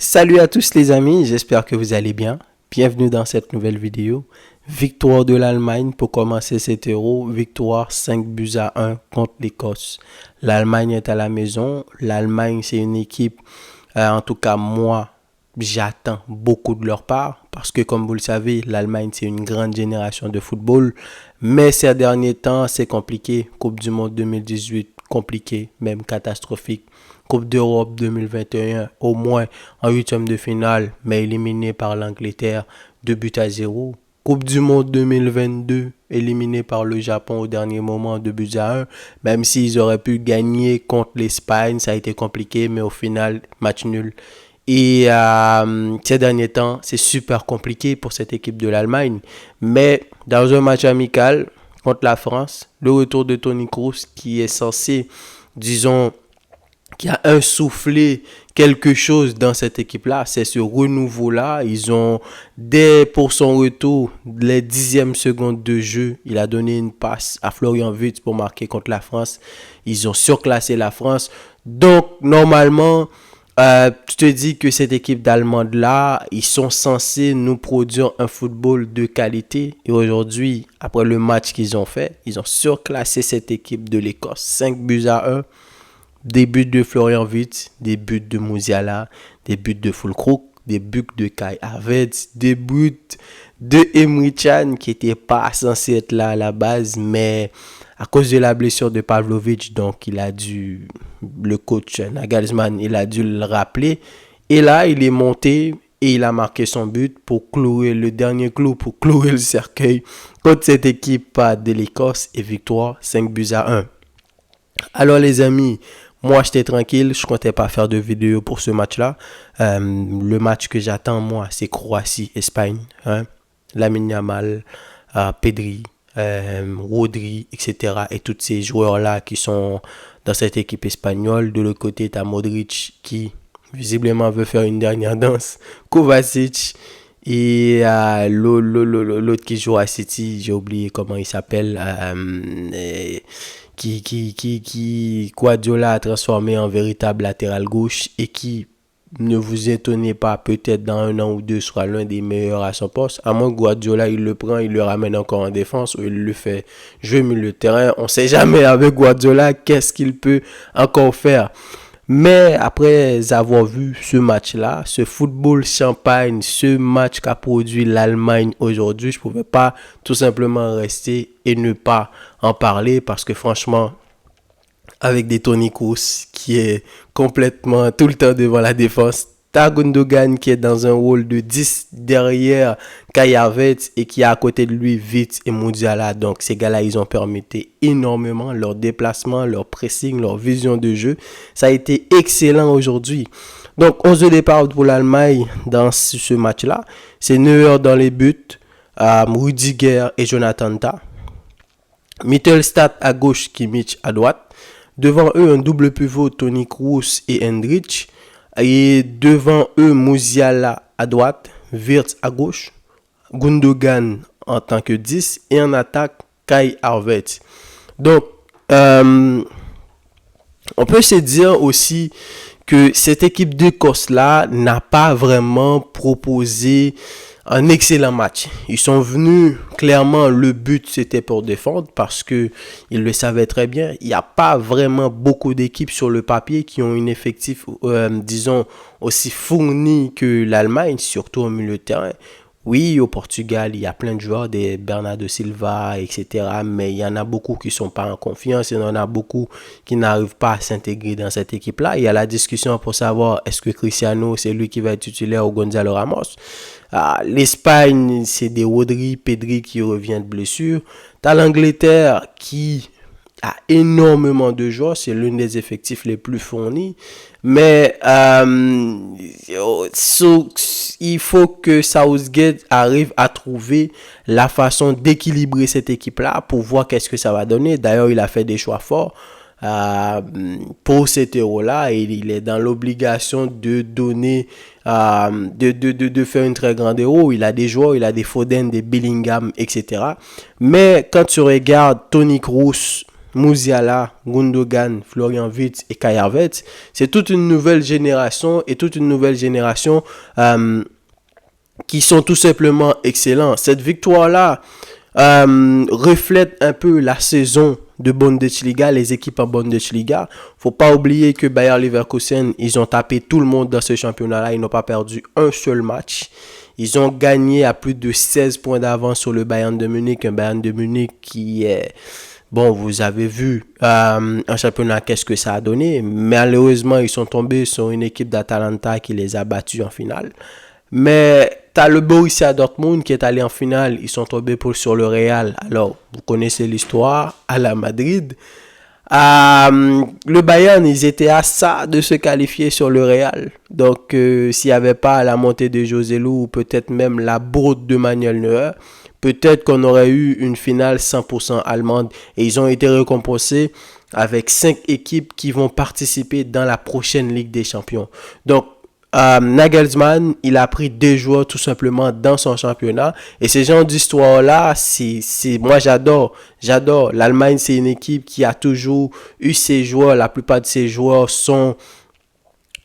Salut à tous les amis, j'espère que vous allez bien. Bienvenue dans cette nouvelle vidéo. Victoire de l'Allemagne pour commencer cet Euro. Victoire 5-1 contre l'Écosse. L'Allemagne est à la maison. L'Allemagne, c'est une équipe, en tout cas moi, j'attends beaucoup de leur part. Parce que comme vous le savez, l'Allemagne, c'est une grande génération de football. Mais ces derniers temps, c'est compliqué. Coupe du Monde 2018, compliqué, même catastrophique. Coupe d'Europe 2021, au moins en huitième de finale, mais éliminé par l'Angleterre, 2-0. Coupe du Monde 2022, éliminé par le Japon au dernier moment, 2-1. Même s'ils auraient pu gagner contre l'Espagne, ça a été compliqué, mais au final, match nul. Et ces derniers temps, c'est super compliqué pour cette équipe de l'Allemagne. Mais dans un match amical contre la France, le retour de Toni Kroos qui est censé, disons, qui a insufflé quelque chose dans cette équipe-là, c'est ce renouveau-là. Ils ont, dès pour son retour, les 10e secondes de jeu, il a donné une passe à Florian Wirtz pour marquer contre la France. Ils ont surclassé la France. Donc, normalement, tu te dis que cette équipe d'Allemande-là, ils sont censés nous produire un football de qualité. Et aujourd'hui, après le match qu'ils ont fait, ils ont surclassé cette équipe de l'Écosse. 5-1. Des buts de Florian Wirtz, des buts de Musiala, des buts de Füllkrug, des buts de Kai Havertz, des buts de Emre Can qui n'était pas censé être là à la base, mais à cause de la blessure de Pavlovic, donc il a dû, le coach Nagelsmann, il a dû le rappeler. Et là, il est monté et il a marqué son but pour clouer le dernier clou, pour clouer le cercueil contre cette équipe de l'Écosse et victoire 5-1. Alors les amis, moi, j'étais tranquille, je comptais pas faire de vidéo pour ce match-là. Le match que j'attends, moi, c'est Croatie-Espagne. Hein? Lamine Yamal, Pedri, Rodri, etc. Et tous ces joueurs-là qui sont dans cette équipe espagnole. De l'autre côté, tu as Modric qui, visiblement, veut faire une dernière danse. Kovacic et l'autre qui joue à City, j'ai oublié comment il s'appelle. Qui Guardiola a transformé en véritable latéral gauche et qui, ne vous étonnez pas, peut-être dans un an ou deux sera l'un des meilleurs à son poste. À moins que Guardiola, il le prend, il le ramène encore en défense ou il le fait jouer milieu de terrain. On ne sait jamais avec Guardiola qu'est-ce qu'il peut encore faire. Mais après avoir vu ce match-là, ce football champagne, ce match qu'a produit l'Allemagne aujourd'hui, je ne pouvais pas tout simplement rester et ne pas en parler parce que franchement, avec des Toni Kroos qui est complètement tout le temps devant la défense, t'as Gundogan qui est dans un rôle de 10 derrière Kai Havertz et qui a à côté de lui Wirtz et Musiala. Donc ces gars-là, ils ont permis énormément leur déplacement, leur pressing, leur vision de jeu. Ça a été excellent aujourd'hui. Donc 11 de départ pour l'Allemagne dans ce match-là. C'est Neuer dans les buts, Rüdiger et Jonathan Tah. Mittelstadt à gauche, Kimmich à droite. Devant eux, un double pivot, Toni Kroos et Hendrich. Et devant eux, Musiala à droite, Wirtz à gauche, Gundogan en tant que 10 et en attaque, Kai Havertz. Donc, on peut se dire aussi que cette équipe d'Écosse-là n'a pas vraiment proposé un excellent match. Ils sont venus, clairement, le but c'était pour défendre parce que ils le savaient très bien. Il n'y a pas vraiment beaucoup d'équipes sur le papier qui ont un effectif, disons, aussi fourni que l'Allemagne, surtout au milieu de terrain. Oui, au Portugal, il y a plein de joueurs, des Bernardo Silva, etc. Mais il y en a beaucoup qui ne sont pas en confiance. Il y en a beaucoup qui n'arrivent pas à s'intégrer dans cette équipe-là. Il y a la discussion pour savoir est-ce que Cristiano, c'est lui qui va être titulaire ou Gonzalo Ramos. L'Espagne, c'est des Rodri, Pedri qui reviennent de blessure. Tu as l'Angleterre qui a énormément de joueurs, c'est l'un des effectifs les plus fournis. Mais il faut que Southgate arrive à trouver la façon d'équilibrer cette équipe-là pour voir qu'est-ce que ça va donner. D'ailleurs, il a fait des choix forts pour cet Euro-là et il est dans l'obligation de donner, de faire une très grande Euro. Il a des joueurs, il a des Foden, des Bellingham, etc. Mais quand tu regardes Toni Kroos, Musiala, Gundogan, Florian Wirtz et Kai Havertz, c'est toute une nouvelle génération qui sont tout simplement excellents. Cette victoire-là reflète un peu la saison de Bundesliga, les équipes en Bundesliga. Faut pas oublier que Bayer Leverkusen, ils ont tapé tout le monde dans ce championnat-là. Ils n'ont pas perdu un seul match. Ils ont gagné à plus de 16 points d'avance sur le Bayern de Munich. Un Bayern de Munich qui est... Bon, vous avez vu en championnat qu'est-ce que ça a donné. Malheureusement, ils sont tombés sur une équipe d'Atalanta qui les a battus en finale. Mais tu as le Borussia Dortmund qui est allé en finale. Ils sont tombés sur le Real. Alors, vous connaissez l'histoire à la Madrid. Le Bayern, ils étaient à ça de se qualifier sur le Real. Donc, s'il n'y avait pas la montée de José Lu ou peut-être même la bourde de Manuel Neuer, peut-être qu'on aurait eu une finale 100% allemande. Et ils ont été récompensés avec 5 équipes qui vont participer dans la prochaine Ligue des Champions. Donc, Nagelsmann, il a pris 2 joueurs tout simplement dans son championnat. Et ce genre d'histoire-là, moi j'adore. L'Allemagne, c'est une équipe qui a toujours eu ses joueurs. La plupart de ses joueurs sont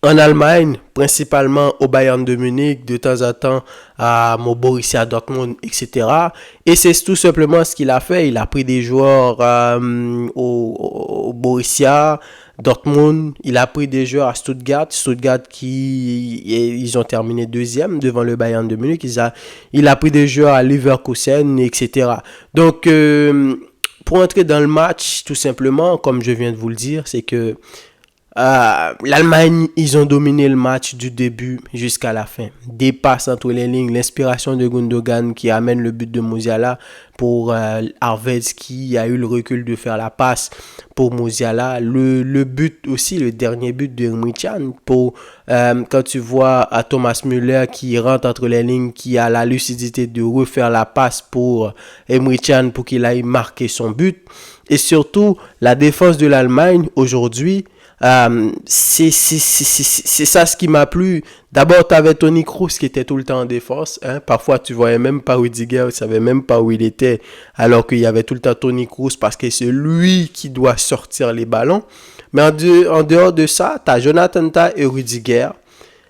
en Allemagne, principalement au Bayern de Munich, de temps en temps au Borussia Dortmund, etc. Et c'est tout simplement ce qu'il a fait. Il a pris des joueurs au Borussia Dortmund, il a pris des joueurs à Stuttgart ils ont terminé 2e devant le Bayern de Munich. Il a pris des joueurs à Leverkusen, etc. Donc, pour entrer dans le match, tout simplement, comme je viens de vous le dire, c'est que l'Allemagne, ils ont dominé le match du début jusqu'à la fin. Des passes entre les lignes, l'inspiration de Gundogan qui amène le but de Musiala pour Havertz qui a eu le recul de faire la passe pour Musiala. Le but aussi, le dernier but de Emre Can quand tu vois Thomas Müller qui rentre entre les lignes, qui a la lucidité de refaire la passe pour Emre Can pour qu'il aille marquer son but. Et surtout, la défense de l'Allemagne aujourd'hui, c'est ça ce qui m'a plu. D'abord, tu avais Toni Kroos qui était tout le temps en défense. Parfois, tu voyais même pas Rudiger, tu savais même pas où il était. Alors qu'il y avait tout le temps Toni Kroos parce que c'est lui qui doit sortir les ballons. Mais en dehors de ça, tu as Jonathan Tah et Rudiger.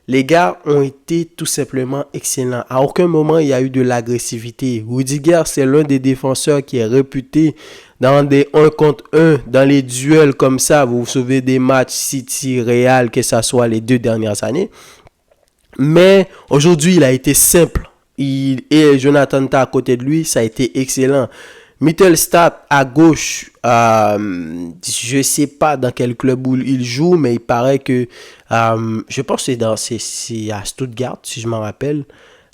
Les gars ont été tout simplement excellents. À aucun moment, il y a eu de l'agressivité. Rudiger, c'est l'un des défenseurs qui est réputé dans des 1 contre 1, dans les duels comme ça. Vous vous souvenez des matchs City-Real, que ce soit les 2 dernières années. Mais aujourd'hui, il a été simple. Et Jonathan Tah à côté de lui, ça a été excellent. Mittelstadt à gauche, je ne sais pas dans quel club où il joue, mais il paraît que, je pense que c'est à Stuttgart, si je m'en rappelle.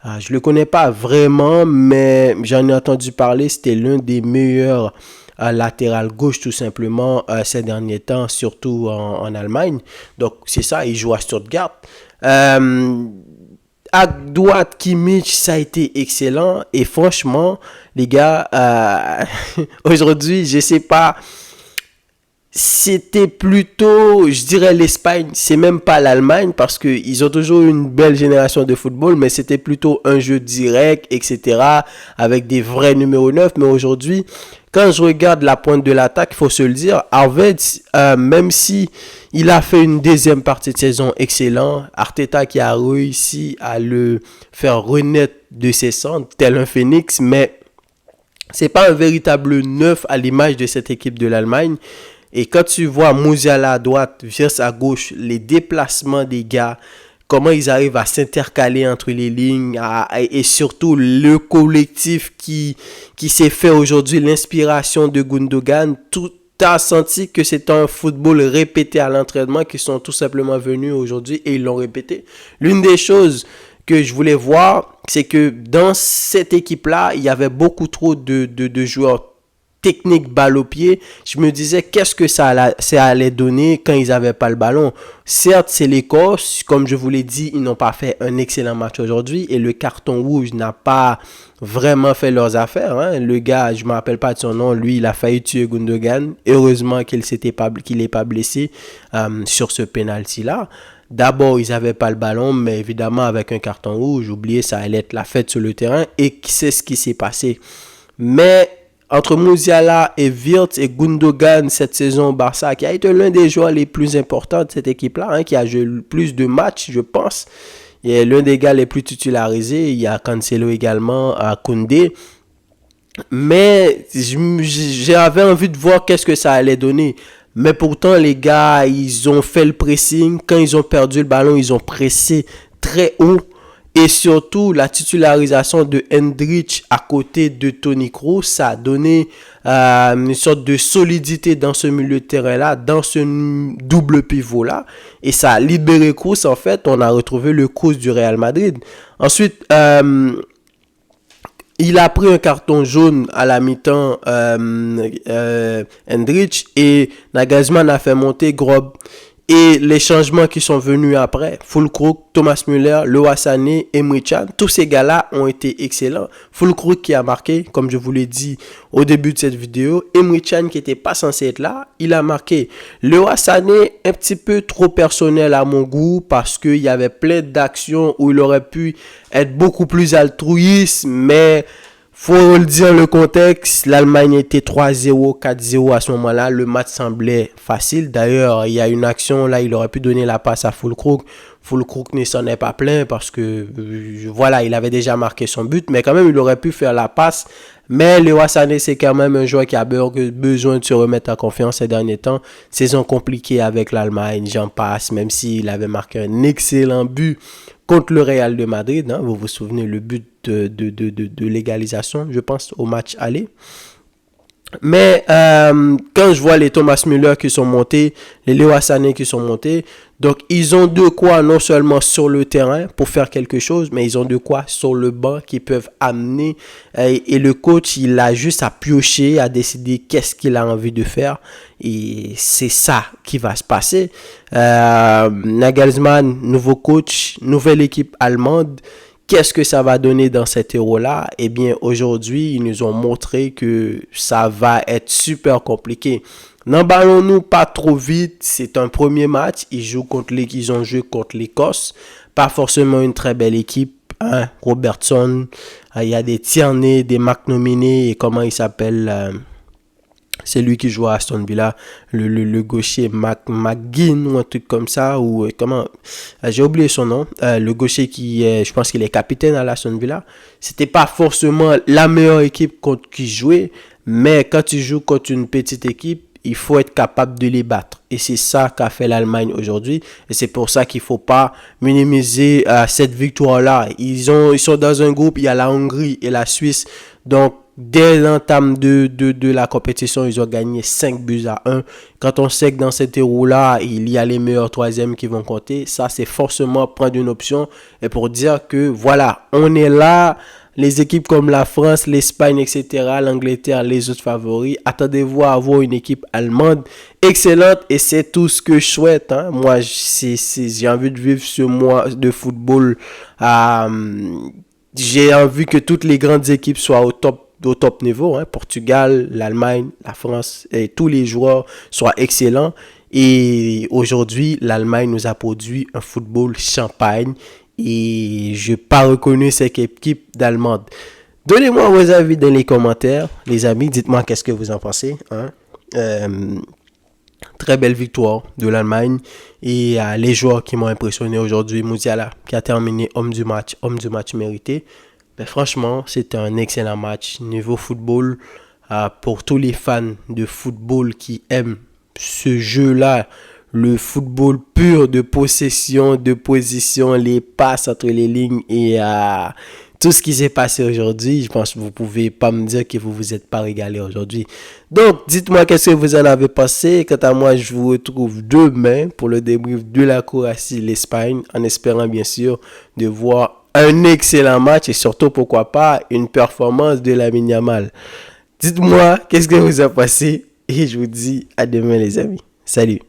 Je ne le connais pas vraiment, mais j'en ai entendu parler. C'était l'un des meilleurs latéral gauche tout simplement ces derniers temps, surtout en Allemagne. Donc c'est ça, il joue à Stuttgart. À droite, Kimmich, ça a été excellent. Et franchement, les gars, aujourd'hui, je sais pas, c'était plutôt, je dirais l'Espagne, c'est même pas l'Allemagne parce qu'ils ont toujours une belle génération de football, mais c'était plutôt un jeu direct, etc. avec des vrais numéros 9. Mais aujourd'hui, quand je regarde la pointe de l'attaque, il faut se le dire, Havertz, même si il a fait une deuxième partie de saison excellente, Arteta qui a réussi à le faire renaître de ses cendres, tel un phénix, mais c'est pas un véritable neuf à l'image de cette équipe de l'Allemagne. Et quand tu vois Musiala à droite, Wirtz à gauche, les déplacements des gars, comment ils arrivent à s'intercaler entre les lignes et surtout le collectif qui s'est fait aujourd'hui, l'inspiration de Gundogan, tout a senti que c'est un football répété à l'entraînement qui sont tout simplement venus aujourd'hui et ils l'ont répété. L'une des choses que je voulais voir, c'est que dans cette équipe-là, il y avait beaucoup trop de joueurs technique balle au pied. Je me disais qu'est-ce que ça allait donner quand ils n'avaient pas le ballon. Certes, c'est l'Écosse, comme je vous l'ai dit, ils n'ont pas fait un excellent match aujourd'hui et le carton rouge n'a pas vraiment fait leurs affaires. Le gars, je ne me rappelle pas de son nom, lui, il a failli tuer Gundogan. Heureusement qu'il n'est pas blessé sur ce penalty-là. D'abord, ils n'avaient pas le ballon, mais évidemment, avec un carton rouge, oubliez, ça allait être la fête sur le terrain et c'est ce qui s'est passé. Mais entre Musiala et Wirtz et Gundogan cette saison au Barça, qui a été l'un des joueurs les plus importants de cette équipe-là, hein, qui a joué le plus de matchs, je pense. Il est l'un des gars les plus titularisés. Il y a Cancelo également, à Koundé. Mais j'avais envie de voir qu'est-ce que ça allait donner. Mais pourtant, les gars, ils ont fait le pressing. Quand ils ont perdu le ballon, ils ont pressé très haut. Et surtout, la titularisation de Endrick à côté de Toni Kroos, ça a donné une sorte de solidité dans ce milieu de terrain-là, dans ce double pivot-là. Et ça a libéré Kroos. En fait, on a retrouvé le Kroos du Real Madrid. Ensuite, il a pris un carton jaune à la mi-temps, Endrick, et Nagelsmann a fait monter Grob. Et les changements qui sont venus après, Füllkrug, Thomas Müller, Leroy Sané, Emre Can, tous ces gars-là ont été excellents. Füllkrug qui a marqué, comme je vous l'ai dit au début de cette vidéo, Emre Can qui n'était pas censé être là, il a marqué. Leroy Sané, un petit peu trop personnel à mon goût, parce qu'il y avait plein d'actions où il aurait pu être beaucoup plus altruiste, mais faut le dire le contexte, l'Allemagne était 3-0, 4-0 à ce moment-là, le match semblait facile. D'ailleurs, il y a une action là, il aurait pu donner la passe à Füllkrug. Füllkrug ne s'en est pas plein parce que voilà, il avait déjà marqué son but, mais quand même il aurait pu faire la passe. Mais Leroy Sané, c'est quand même un joueur qui a besoin de se remettre en confiance ces derniers temps. Saison compliquée avec l'Allemagne, j'en passe, même s'il avait marqué un excellent but contre le Real de Madrid, hein, vous vous souvenez, le but de l'égalisation, je pense, au match aller. Mais quand je vois les Thomas Müller qui sont montés, les Leroy Sané qui sont montés, donc ils ont de quoi non seulement sur le terrain pour faire quelque chose, mais ils ont de quoi sur le banc qui peuvent amener. Et le coach, il a juste à piocher, à décider qu'est-ce qu'il a envie de faire. Et c'est ça qui va se passer. Nagelsmann, nouveau coach, nouvelle équipe allemande. Qu'est-ce que ça va donner dans cet Euro-là? Eh bien, aujourd'hui, ils nous ont montré que ça va être super compliqué. N'emballons-nous pas trop vite. C'est un premier match. Ils ont joué contre l'Écosse. Pas forcément une très belle équipe. Hein? Robertson, il y a des Tierney, des McNominay et comment il s'appelle c'est lui qui joue à Aston Villa, le gaucher McGinn ou un truc comme ça, ou comment, j'ai oublié son nom, le gaucher qui est, je pense qu'il est capitaine à Aston Villa. C'était pas forcément la meilleure équipe contre qui jouer, mais quand tu joues contre une petite équipe, il faut être capable de les battre. Et c'est ça qu'a fait l'Allemagne aujourd'hui. Et c'est pour ça qu'il ne faut pas minimiser cette victoire-là. Ils sont dans un groupe, il y a la Hongrie et la Suisse. Donc, dès l'entame de la compétition, ils ont gagné 5-1. Quand on sait que dans cet Euro-là, il y a les meilleurs troisièmes qui vont compter, ça, c'est forcément prendre une option. Et pour dire que, voilà, on est là. Les équipes comme la France, l'Espagne, etc., l'Angleterre, les autres favoris, attendez-vous à avoir une équipe allemande excellente et c'est tout ce que je souhaite. Hein. Moi, j'ai envie de vivre ce mois de football. J'ai envie que toutes les grandes équipes soient au top niveau. Hein. Portugal, l'Allemagne, la France et tous les joueurs soient excellents. Et aujourd'hui, l'Allemagne nous a produit un football champagne. Et je n'ai pas reconnu cette équipe d'Allemande. Donnez-moi vos avis dans les commentaires, les amis. Dites-moi qu'est-ce que vous en pensez. Hein? Très belle victoire de l'Allemagne. Et les joueurs qui m'ont impressionné aujourd'hui, Musiala, qui a terminé homme du match mérité. Mais franchement, c'était un excellent match. Niveau football, pour tous les fans de football qui aiment ce jeu-là, le football pur de possession, de position, les passes entre les lignes et tout ce qui s'est passé aujourd'hui. Je pense que vous ne pouvez pas me dire que vous vous êtes pas régalé aujourd'hui. Donc, dites-moi qu'est-ce que vous en avez pensé. Quant à moi, je vous retrouve demain pour le débrief de la Croatie, l'Espagne, en espérant bien sûr de voir un excellent match et surtout, pourquoi pas, une performance de Lamine Yamal. Dites-moi qu'est-ce que vous en pensez et je vous dis à demain les amis. Salut.